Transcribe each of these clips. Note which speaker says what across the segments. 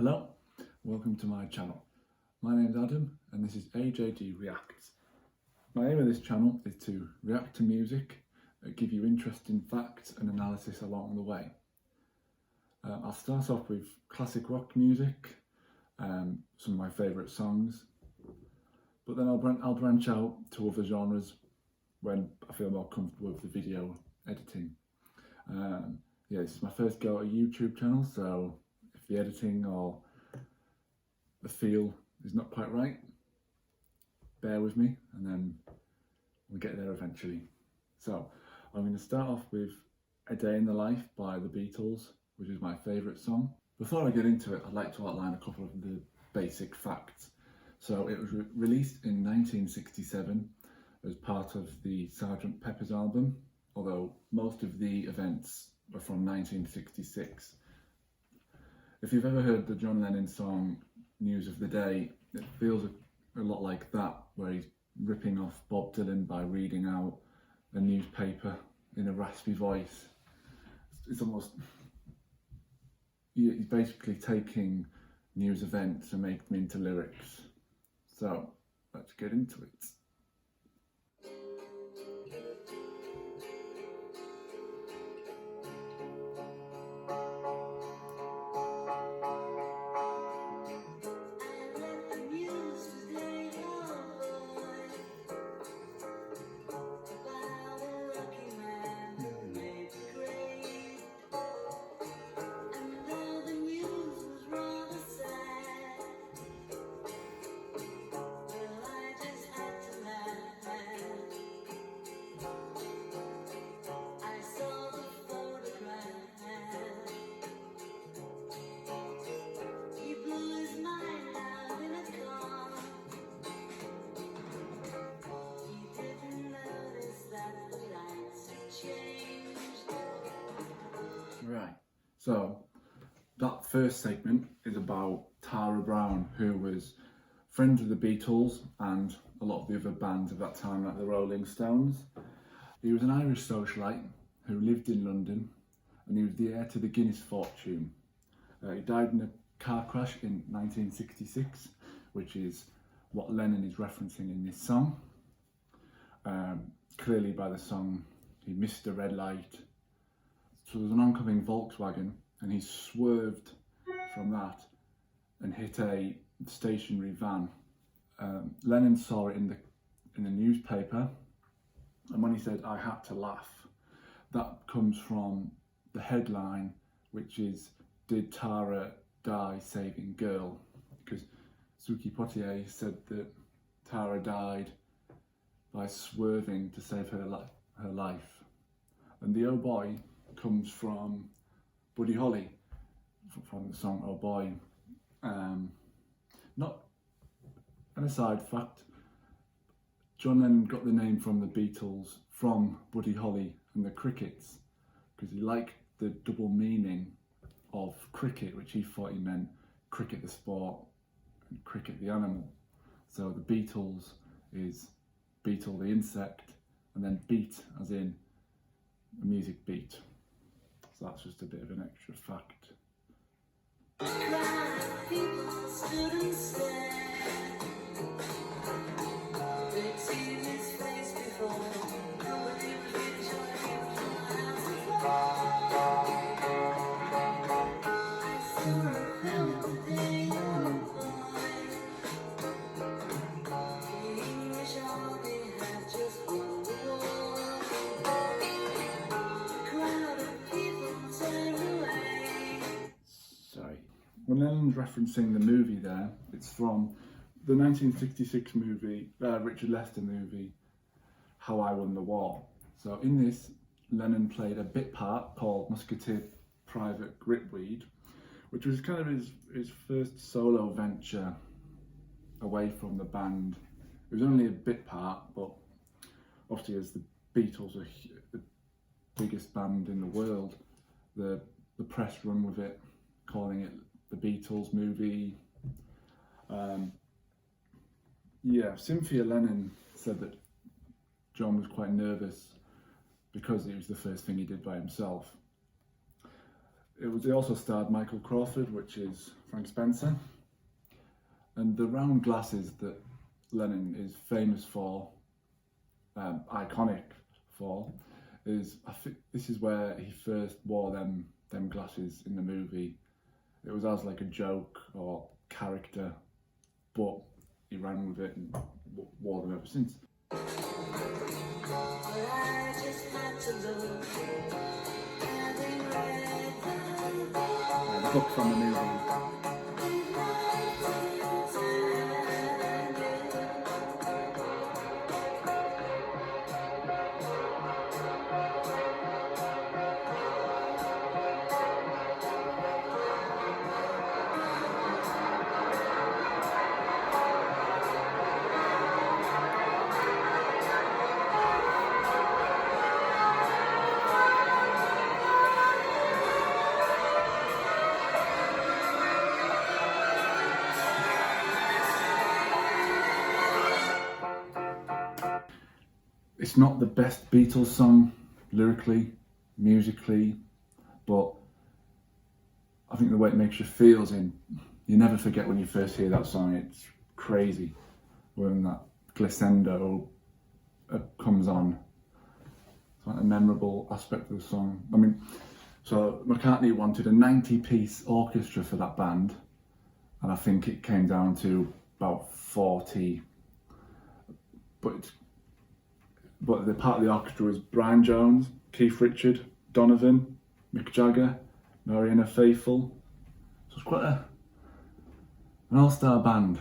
Speaker 1: Hello, welcome to my channel. My name's Adam and this is AJD Reacts. My aim of this channel is to react to music, give you interesting facts and analysis along the way. I'll start off with classic rock music, some of my favourite songs, but then I'll branch out to other genres when I feel more comfortable with the video editing. This is my first go at a YouTube channel, so if the editing or the feel is not quite right, bear with me and then we'll get there eventually. So I'm going to start off with A Day in the Life by the Beatles, which is my favourite song. Before I get into it, I'd like to outline a couple of the basic facts. So it was released in 1967 as part of the Sgt. Pepper's album, although most of the events were from 1966. If you've ever heard the John Lennon song News of the Day, it feels a lot like that, where he's ripping off Bob Dylan by reading out a newspaper in a raspy voice. It's almost, he's basically taking news events and making them into lyrics. So let's get into it. Right, so that first segment is about Tara Brown, who was friends with the Beatles and a lot of the other bands of that time, like the Rolling Stones. He was an Irish socialite who lived in London, and he was the heir to the Guinness fortune. He died in a car crash in 1966, which is what Lennon is referencing in this song. Clearly by the song, he missed a red light. So there was an oncoming Volkswagen and he swerved from that and hit a stationary van. Lennon saw it in the newspaper, and when he said, "I had to laugh," that comes from the headline, which is, "Did Tara die saving girl?" Because Suki Potier said that Tara died by swerving to save her life. And the "oh boy" comes from Buddy Holly, from the song "Oh Boy." Not an aside fact, John Lennon got the name from the Beatles from Buddy Holly and the Crickets, because he liked the double meaning of cricket, which he thought he meant cricket the sport and cricket the animal. So the Beatles is beetle the insect, and then beat as in a music beat. So that's just a bit of an extra fact. When Lennon's referencing the movie there, it's from the 1966 movie, Richard Lester movie, How I Won the War. So in this, Lennon played a bit part called Musketeer Private Gripweed, which was kind of his first solo venture away from the band. It was only a bit part, but obviously as the Beatles are the biggest band in the world, the press run with it, calling it the Beatles movie. Cynthia Lennon said that John was quite nervous because it was the first thing he did by himself. It also starred Michael Crawford, which is Frank Spencer. And the round glasses that Lennon is famous for, iconic for, I think this is where he first wore them glasses in the movie. It was as like a joke or character, but he ran with it and wore them ever since. The book from the movie. It's not the best Beatles song, lyrically, musically, but I think the way it makes you feel is you never forget when you first hear that song. It's crazy when that glissando comes on. It's like a memorable aspect of the song. I mean, so McCartney wanted a 90-piece orchestra for that band, and I think it came down to about 40, but the part of the orchestra was Brian Jones, Keith Richard, Donovan, Mick Jagger, Marianne Faithfull. So it's quite an all-star band.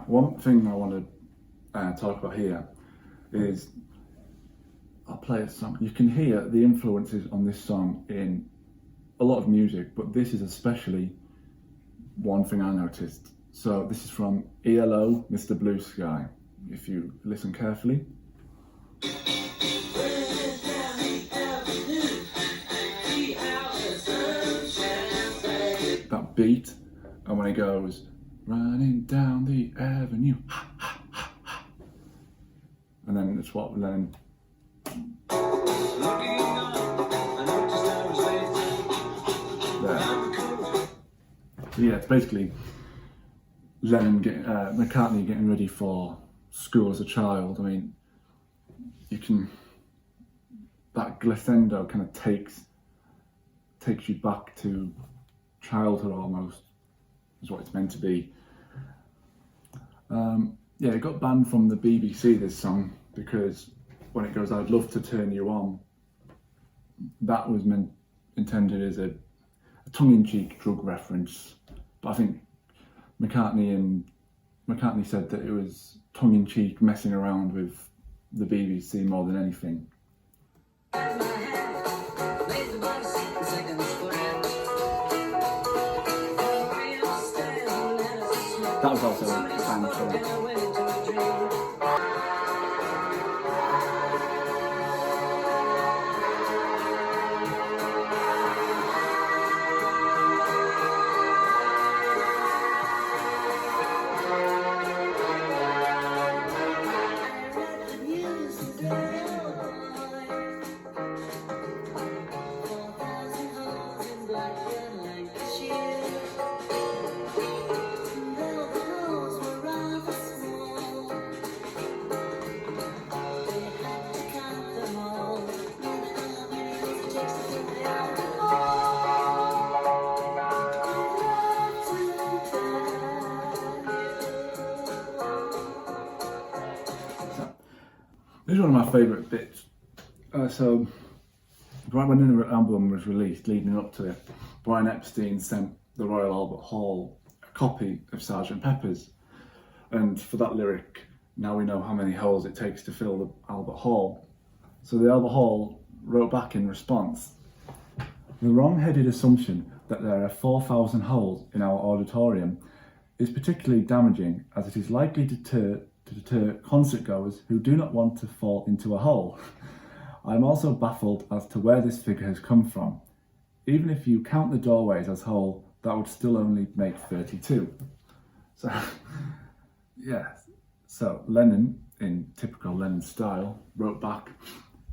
Speaker 1: One thing I want to talk about here is I'll play a song. You can hear the influences on this song in a lot of music, but this is especially one thing I noticed. So this is from ELO, Mr. Blue Sky. If you listen carefully. That beat, and when it goes, running down the avenue, ha, ha, ha, ha. And then it's what Lennon. Yeah, it's basically Lennon McCartney getting ready for school as a child. I mean, that glissando kind of takes you back to childhood almost, is what it's meant to be. Yeah, it got banned from the BBC, this song, because when it goes, I'd love to turn you on, that was intended as a tongue-in-cheek drug reference. But I think McCartney said that it was tongue-in-cheek messing around with the BBC more than anything. That was also a fan film. This is one of my favourite bits. So, right when the album was released, leading up to it, Brian Epstein sent the Royal Albert Hall a copy of Sgt. Pepper's. And for that lyric, now we know how many holes it takes to fill the Albert Hall. So the Albert Hall wrote back in response, the wrong-headed assumption that there are 4,000 holes in our auditorium is particularly damaging, as it is likely to to deter concert goers who do not want to fall into a hole. I am also baffled as to where this figure has come from. Even if you count the doorways as whole, that would still only make 32. So, yeah. So Lennon, in typical Lennon style, wrote back,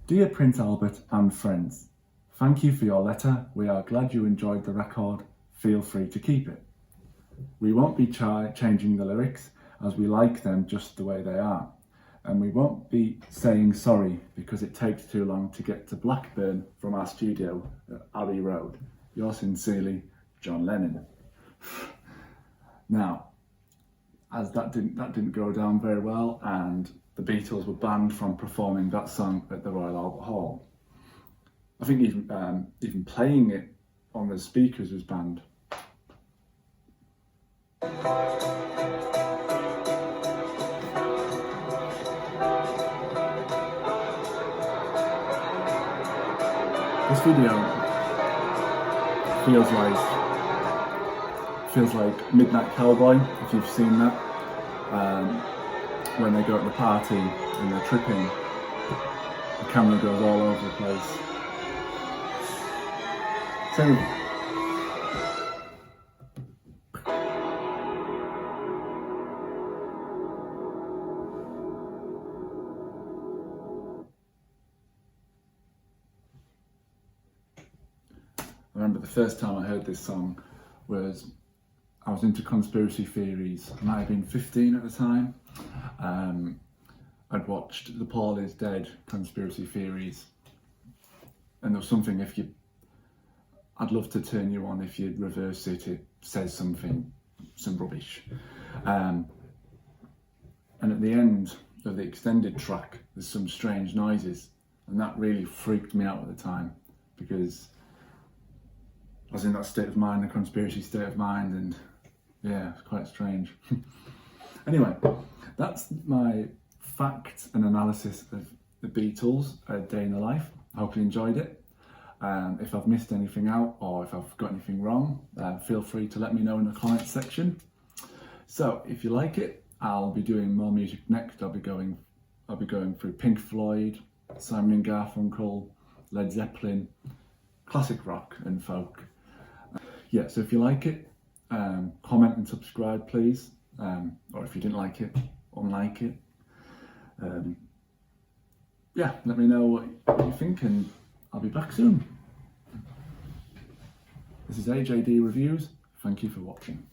Speaker 1: "Dear Prince Albert and friends, thank you for your letter. We are glad you enjoyed the record. Feel free to keep it. We won't be changing the lyrics as we like them just the way they are. And we won't be saying sorry because it takes too long to get to Blackburn from our studio at Abbey Road. Yours sincerely, John Lennon." Now, as that didn't go down very well, and the Beatles were banned from performing that song at the Royal Albert Hall. I think even playing it on the speakers was banned. This video feels like Midnight Cowboy, if you've seen that. When they go to the party and they're tripping, the camera goes all over the place. So, I remember the first time I heard this song was, I was into conspiracy theories. I might have been 15 at the time. I'd watched the Paul is Dead conspiracy theories, and there was something, I'd love to turn you on if you reverse it, it says some rubbish. And at the end of the extended track, there's some strange noises, and that really freaked me out at the time, because I was in that state of mind, the conspiracy state of mind, and yeah, it's quite strange. Anyway, that's my facts and analysis of the Beatles, A Day in the Life. I hope you enjoyed it. If I've missed anything out or if I've got anything wrong, feel free to let me know in the comments section. So if you like it, I'll be doing more music next. I'll be going through Pink Floyd, Simon and Garfunkel, Led Zeppelin, classic rock and folk. Yeah, so if you like it, comment and subscribe please, or if you didn't like it, unlike it. Yeah, let me know what you think, and I'll be back soon. This is AJD Reviews. Thank you for watching.